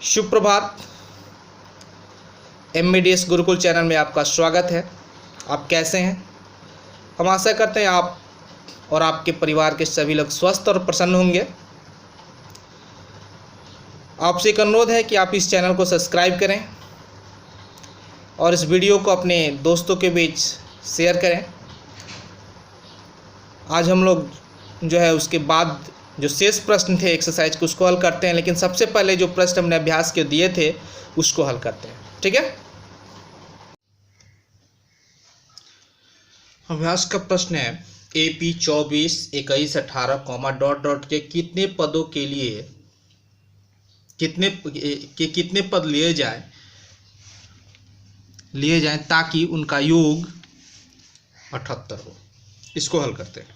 शुभ प्रभात। MBDS Gurukul channel में आपका स्वागत है। आप कैसे हैं? हम आशा करते हैं आप और आपके परिवार के सभी लोग स्वस्थ और प्रसन्न होंगे। आपसे एक अनुरोध है कि आप इस चैनल को सब्सक्राइब करें और इस वीडियो को अपने दोस्तों के बीच शेयर करें। आज हम लोग जो है उसके बाद जो शेष प्रश्न थे एक्सरसाइज के उसको हल करते हैं, लेकिन सबसे पहले जो प्रश्न हमने अभ्यास के दिए थे उसको हल करते हैं। ठीक है, अभ्यास का प्रश्न है AP 24, 21, 18 डॉट डॉट के कितने पदों के लिए कितने पद लिए जाएं ताकि उनका योग 78 हो। इसको हल करते हैं।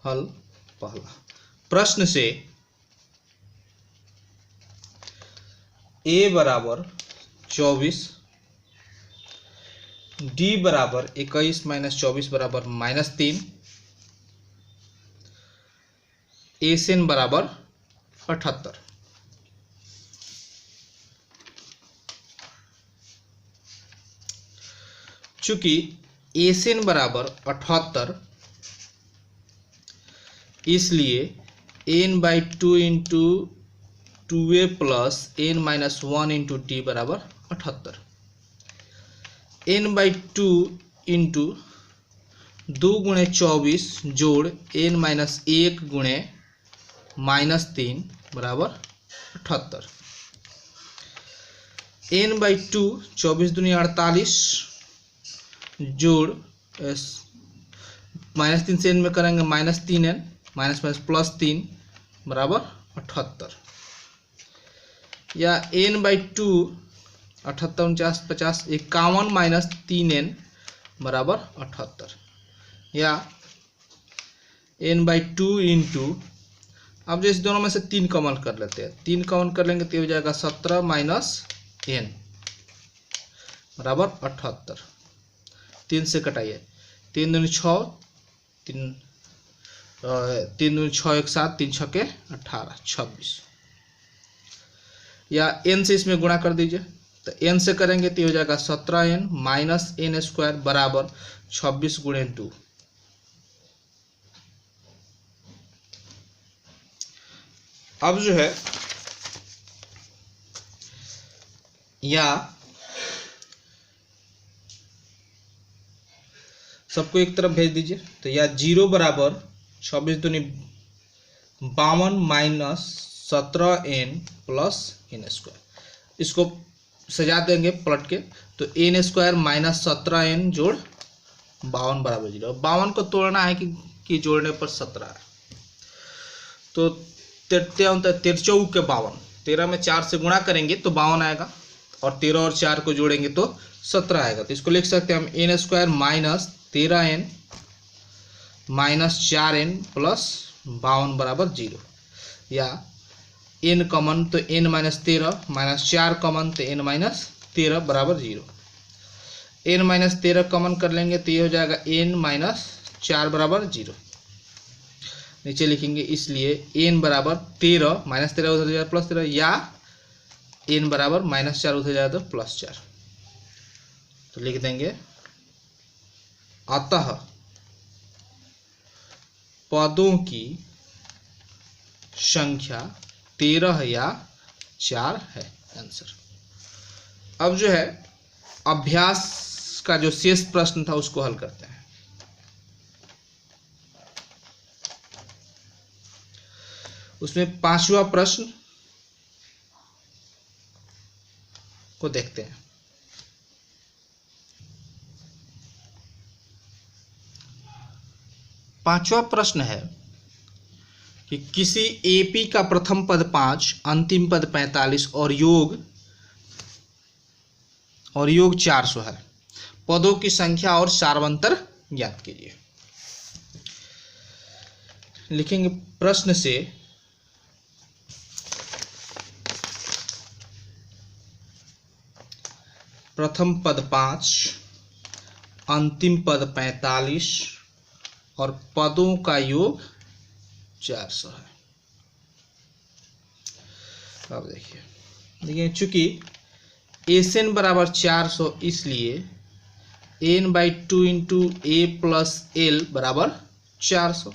हल पहला प्रश्न से A बराबर 24, D बराबर 21 माइनस 24 बराबर -3, ASN बराबर 78। चूंकि ASN बराबर 78 इसलिए n/2 into 2a plus n-1 into D बराबर 78। n/2 इंटू 2 गुणे 24 जोड़ n-1 गुणे -3 बराबर 78। n/2 24 दूनी 48 जोड़ -3 से n में करेंगे -3n +3 बराबर 78, या n/2 78 49 50 51 -3n बराबर 78, या n/2 इंटू, अब जो इस दोनों में से 3 कॉमन कर लेते हैं, 3 कॉमन कर लेंगे तो हो जाएगा 17 - n बराबर 78। 3 से कटाइए, 3 दूनी 6, 3 दूनी 6 1 7, 3 6 18 26, या n से इसमें गुणा कर दीजिए, तो n से करेंगे तो हो जाएगा 17n माइनस n² बराबर 26 गुणे 2। अब जो है या सबको एक तरफ भेज दीजिए, तो या 0 बराबर 26 दूनी 52 माइनस 17n प्लस n²। इसको सजा देंगे पलट के, तो n² माइनस 17n जोड़ 52 बराबर 0। 52 को तोड़ना है कि जोड़ने पर 17 है, तो 13 के 52, 13 में 4 से गुणा करेंगे तो 52 आएगा, और 13 और 4 को जोड़ेंगे तो 17 आएगा। तो इसको लिख सकते हैं हम n² minus 13n minus 4n plus 52 बराबर 0, या n कॉमन तो n माइनस 13 माइनस 4 कॉमन तो n माइनस 13 बराबर 0। n माइनस 13 कॉमन कर लेंगे तो ये हो जाएगा n माइनस 4 बराबर 0। नीचे लिखेंगे, इसलिए n बराबर 13 माइनस 13 उधर जाएगा प्लस 13, या n बराबर -4 उधर जाएगा तो +4। तो लिख देंगे, अतः पदों की संख्या 13 या 4 है आंसर। अब जो है अभ्यास का जो शेष प्रश्न था उसको हल करते हैं। उसमें 5वां प्रश्न को देखते हैं। पांचवा प्रश्न है कि किसी AP का प्रथम पद 5, अंतिम पद 45 और योग 400 है। पदों की संख्या और सार्वंतर ज्ञात कीजिए। लिखेंगे प्रश्न से प्रथम पद 5, अंतिम पद 45 और पदों का योग 400 है। अब देखिए चूंकि एन बराबर 400 इसलिए n/2 इंटू ए प्लस एल बराबर 400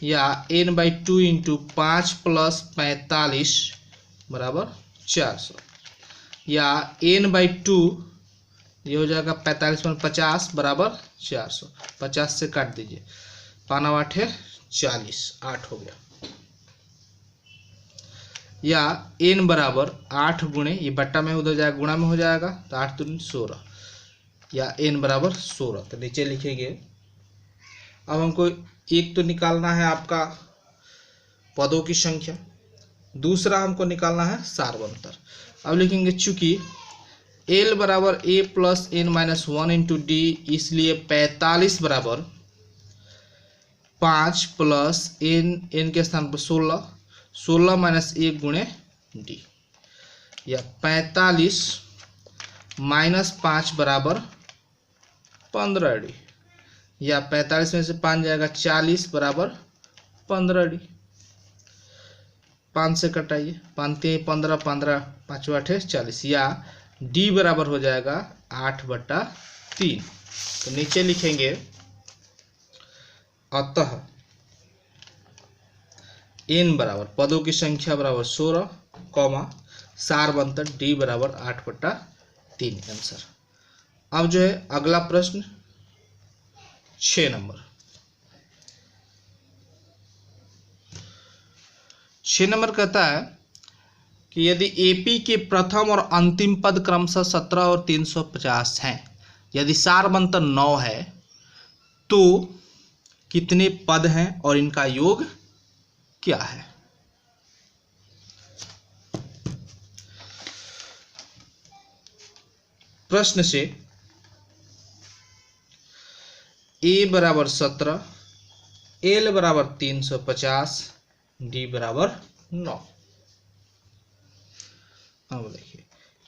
या n/2 इंटू 5 प्लस 45 बराबर 400 या n/2 ये हो जाएगा 45 में 50 बराबर 400। 50 से काट दीजिए, 5 8 है 40, 8 हो गया। या n बराबर 8 गुणे, ये बट्टा में उधर जाएगा गुणा में हो जाएगा तो 8 दूनी 16 या n बराबर 16। तो नीचे लिखेंगे। अब हमको एक तो निकालना है आपका पदों की संख्या, दूसरा हमको निकालना है सार्वंतर। अब लिखेंगे चूंकि L बराबर a plus n minus 1 into D, इसलिए 45 बराबर 5 प्लस n के स्थान पर 16 माइनस 1 गुणे डी, या 45 माइनस 5 बराबर 15 डी, या 45 में से 5 जाएगा 40 बराबर 15 डी। 5 से कटाइए, 5 3 15, 15 5 8 40, या डी बराबर हो जाएगा 8/3। तो नीचे लिखेंगे अतः n बराबर पदों की संख्या बराबर 16 कॉमा सार्वंतर डी बराबर 8/3 आंसर। अब जो है अगला प्रश्न 6 नंबर। 6 नंबर कहता है कि यदि एपी के प्रथम और अंतिम पद क्रमशः 17 और 350 हैं, यदि सारवंतर 9 है तो कितने पद हैं और इनका योग क्या है। प्रश्न से a बराबर 17, l बराबर 350, d बराबर 9। अब देखिए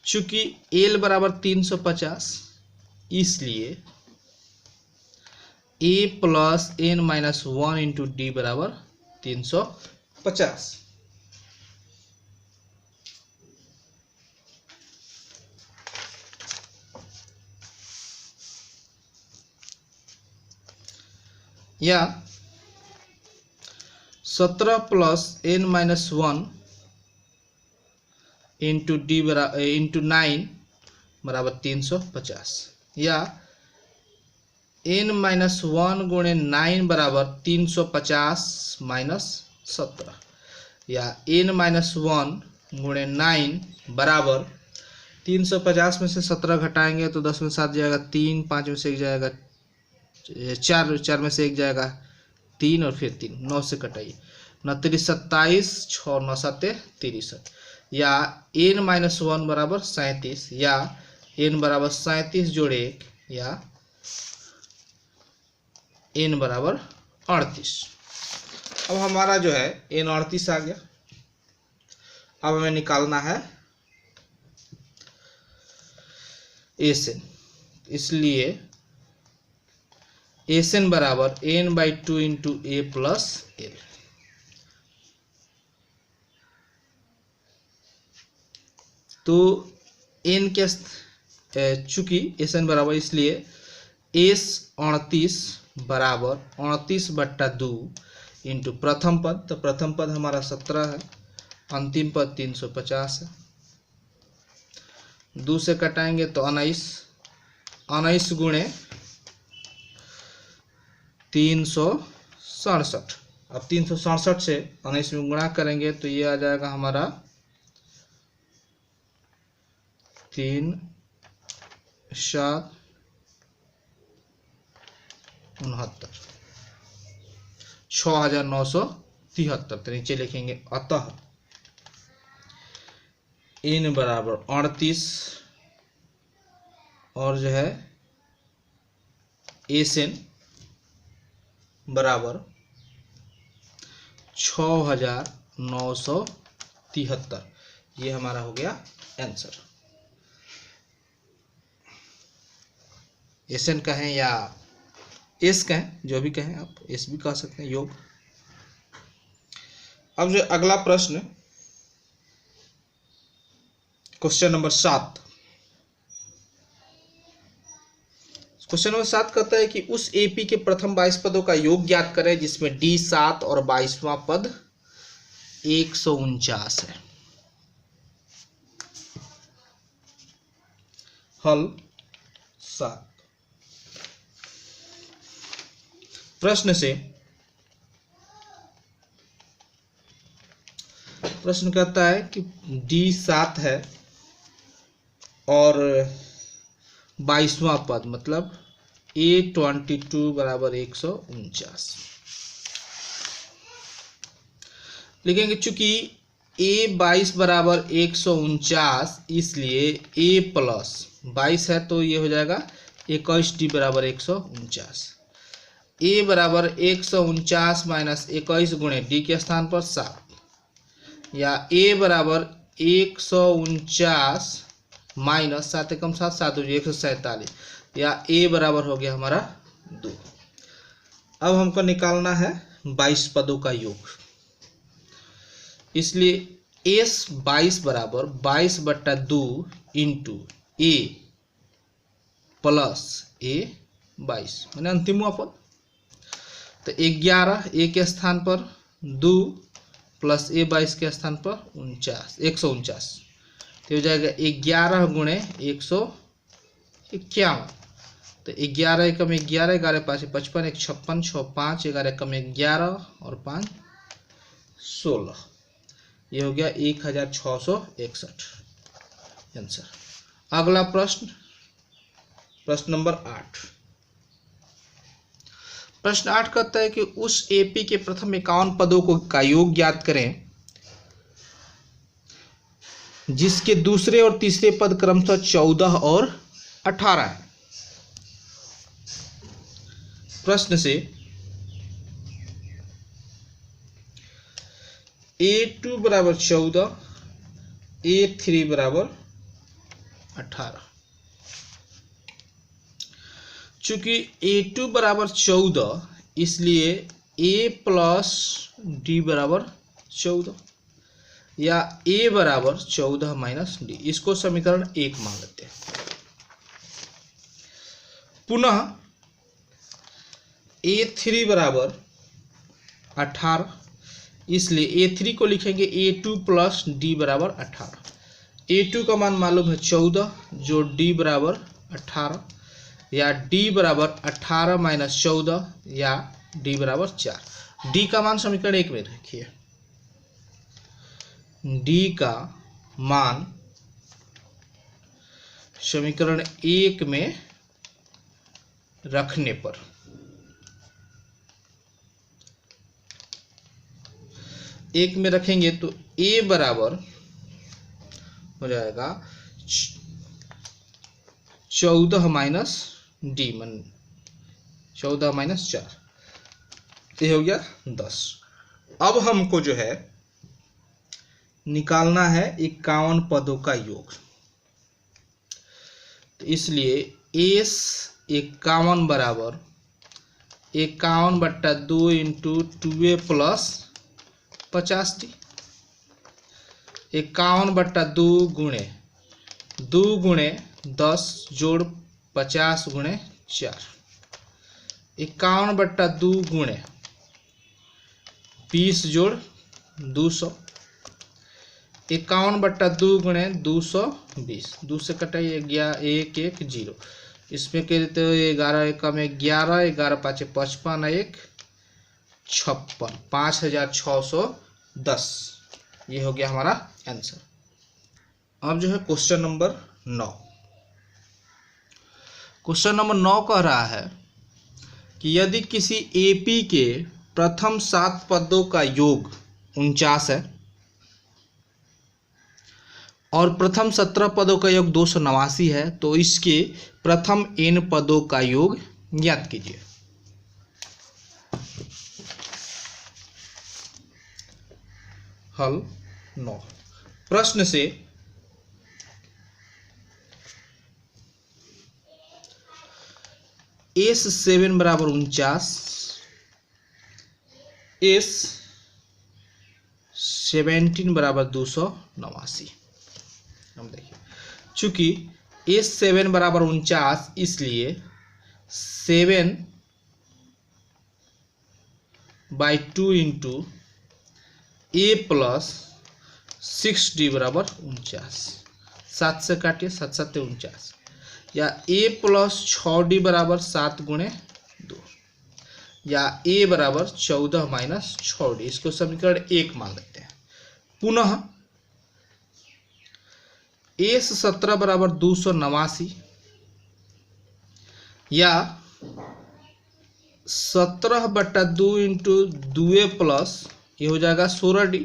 चूंकि l बराबर 350 इसलिए a plus n minus 1 into D बराबर 350। या 17 plus n minus 1 into D बराबर इंटू 9 बराबर 350, या n माइनस 1 गुणे 9 बराबर 350 माइनस 17, या n माइनस 1 गुणे 9 बराबर 350 में से 17 घटाएंगे तो 10 में 7 जाएगा 3, 5 में से 1 जाएगा 4, 4 में से 1 जाएगा 3 और फिर 3, 9 से कटाइए 9 3 27, 6 9 7 63, या n माइनस 1 बराबर 37, या n बराबर 37 जोड़े 1, या n बराबर 38। अब हमारा जो है n 38 आ गया। अब हमें निकालना है एसएन, इसलिए एसएन बराबर n/2 इंटू ए प्लस एल। तो n के चूंकि एसएन बराबर, इसलिए एस 38 बराबर 29/2 इंटू प्रथम पद, तो प्रथम पद हमारा 17 है, अंतिम पद 350 है, 2 से कटाएंगे तो 19 गुणे 367। अब 367 से 19 में गुणा करेंगे तो ये आ जाएगा हमारा 3 7 69, 6973। तो नीचे लिखेंगे अतः n बराबर 38 और जो है एसएन बराबर 6973। ये हमारा हो गया आंसर। एसएन कहें या एस कहें, जो भी कहें आप, एस भी कह सकते हैं, योग। अब जो अगला प्रश्न, क्वेश्चन नंबर 7। क्वेश्चन नंबर 7 कहता है कि उस एपी के प्रथम 22 पदों का योग ज्ञात करें जिसमें डी 7 और 22वां पद 149 है। हल 7। प्रश्न कहता है कि डी 7 है और 22वां पद मतलब A22 बराबर 149 लिखेंगे। चूंकि A22 बराबर 149 इसलिए A प्लस 22 है तो ये हो जाएगा 21D बराबर 149। A बराबर 149 माइनस 21 गुणे डी के स्थान पर 7, या A बराबर 149 माइनस 7 एकम 7, 7 147, या A बराबर हो गया हमारा 2। अब हमको निकालना है 22 पदों का योग, इसलिए S 22 बराबर 22/2 इंटू A प्लस A 22 मैंने अंतिम पद, तो 11 A के स्थान पर 2 प्लस A 22 के स्थान पर 149, तो हो जाएगा 11 गुणे 151, तो 11 एकम 11, 11 5 55, 1 56, 6 5, 11 एकम 11 और 5 16, ये हो गया 1661 आंसर। अगला प्रश्न, प्रश्न नंबर 8। प्रश्न 8 कहता है कि उस एपी के प्रथम 51 पदों का योग ज्ञात करें जिसके दूसरे और तीसरे पद क्रमशः 14 और 18 है। प्रश्न से A2 बराबर 14, A3 बराबर 18। चूंकि A2 बराबर 14 इसलिए A प्लस डी बराबर 14, या A बराबर 14 माइनस डी, इसको समीकरण 1 मान लेते हैं। पुनः A3 बराबर 18, इसलिए A3 को लिखेंगे A2 प्लस डी बराबर 18। A2 का मान मालूम है 14 जो D बराबर 18, या D बराबर 18 माइनस 14, या D बराबर 4। D का मान समीकरण 1 में रखिए। D का मान समीकरण 1 में रखने पर एक में रखेंगे तो A बराबर हो जाएगा 14 माइनस डी, मन 14 माइनस 4, ये हो गया 10। अब हमको जो है निकालना है 51 पदों का योग, तो इसलिए एस 51 बराबर 51/2 इंटू 2A प्लस 50D, 51/2 गुणे 2 गुणे 10 जोड़ 50 गुणे 4, 51/2 गुणे 20 जोड़ 200, 51/2 गुणे 220, 2 से कटाइए 1 1 0, इसमें कह देते हो 11 एकम 11, 11 5 55, 1 56, 5610, ये हो गया हमारा आंसर। अब जो है क्वेश्चन नंबर 9। क्वेश्चन नंबर 9 कह रहा है कि यदि किसी एपी के प्रथम 7 पदों का योग 49 है और प्रथम 17 पदों का योग 289 है तो इसके प्रथम n पदों का योग ज्ञात कीजिए। हल 9। प्रश्न से S7 बराबर 49, S17 बराबर 289। हम देखिए, चूंकि S7 बराबर 49, इसलिए 7/2 इंटू A प्लस 6D बराबर 49। 7 से काटिए, 7 7 49, या A प्लस 6D बराबर 7 गुणे 2, या A बराबर 14 माइनस 6D। इसको समीकरण 1 मान लेते हैं। पुनः S17 बराबर 289, या 17/2 इंटू 2A प्लस ये हो जाएगा 16D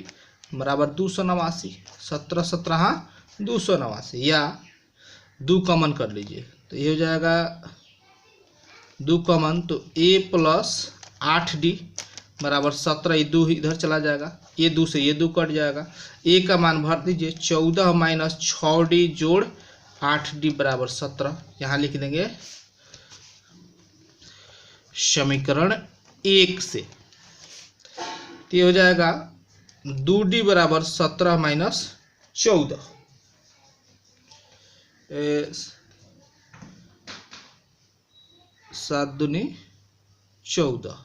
बराबर 289। 17 17 हाँ 289, या 2 कॉमन कर लीजिए तो ये हो जाएगा 2 कॉमन, तो A प्लस 8D बराबर 17। ये 2 इधर चला जाएगा, ये 2 से ये 2 कट जाएगा। A का मान भर दीजिए, 14 माइनस 6D जोड़ 8D बराबर 17। यहाँ लिख देंगे समीकरण 1 से। तो ये हो जाएगा 2D बराबर 17 माइनस 14। 7 दूनी 14।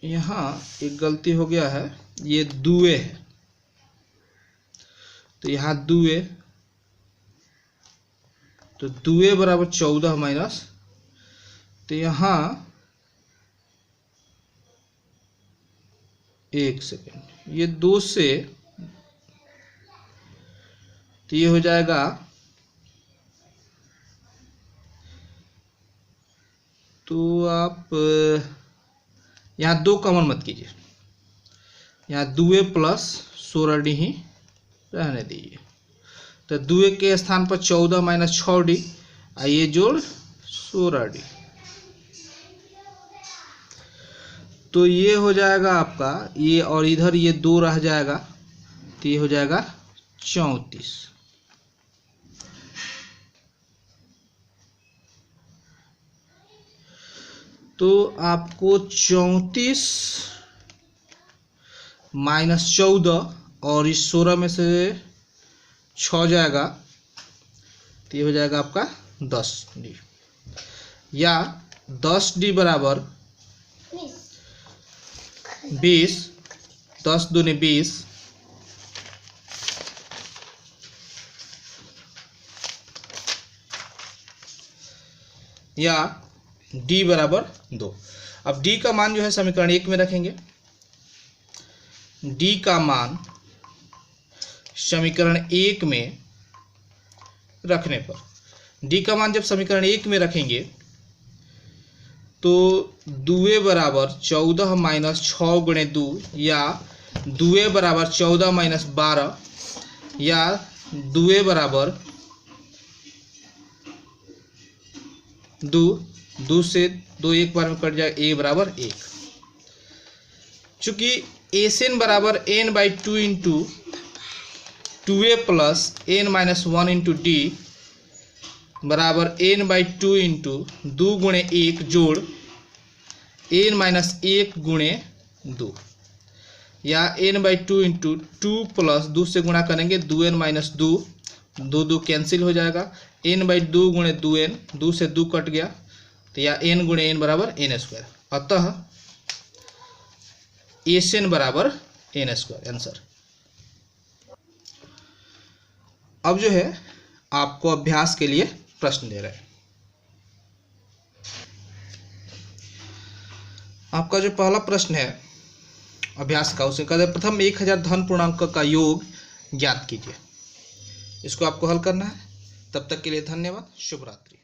यहाँ एक गलती हो गया है, ये दुए है, तो यहाँ दुए, तो दुए बराबर 14 माइनस, तो यहाँ 1 सेकेंड, ये 2 से, तो ये हो जाएगा, तो आप यहाँ 2 कॉमन मत कीजिए, यहाँ दुए प्लस 16D ही रहने दीजिए। तो दुए के स्थान पर 14 माइनस 6D, आइए जोड़ 16D, तो ये हो जाएगा आपका ये, और इधर ये 2 रह जाएगा, तो ये हो जाएगा 34। तो आपको 34 माइनस 14 और इस 16 में से 6 जाएगा, तो ये हो जाएगा आपका 10D, या 10D बराबर 20। 10 दूनी 20, या D बराबर 2। अब D का मान जो है समीकरण 1 में रखेंगे। D का मान समीकरण 1 में रखने पर, D का मान जब समीकरण 1 में रखेंगे तो दुए बराबर 14 माइनस 6 गुणे 2, या दुए बराबर 14 माइनस 12, या दुए बराबर 2 से 2 एक बार में कट जाए, A बराबर 1। चूंकि Sn बराबर n/2 into 2A plus n minus 1 into D बराबर n/2 इंटू 2 गुणे 1 जोड़ n माइनस 1 गुणे 2, या n/2 इंटू 2 प्लस 2 से गुणा करेंगे 2n माइनस 2, 2 कैंसिल हो जाएगा, n/2 गुणे 2n, 2 से 2 कट गया, तो या n गुणे n बराबर n²। अतः Sn बराबर n², आंसर। अब जो है आपको अभ्यास के लिए प्रश्न दे रहे हैं। आपका जो पहला प्रश्न है अभ्यास का, उसमें कहते हैं प्रथम 1000 धन पूर्णांक का योग ज्ञात कीजिए। इसको आपको हल करना है। तब तक के लिए धन्यवाद, शुभ रात्रि।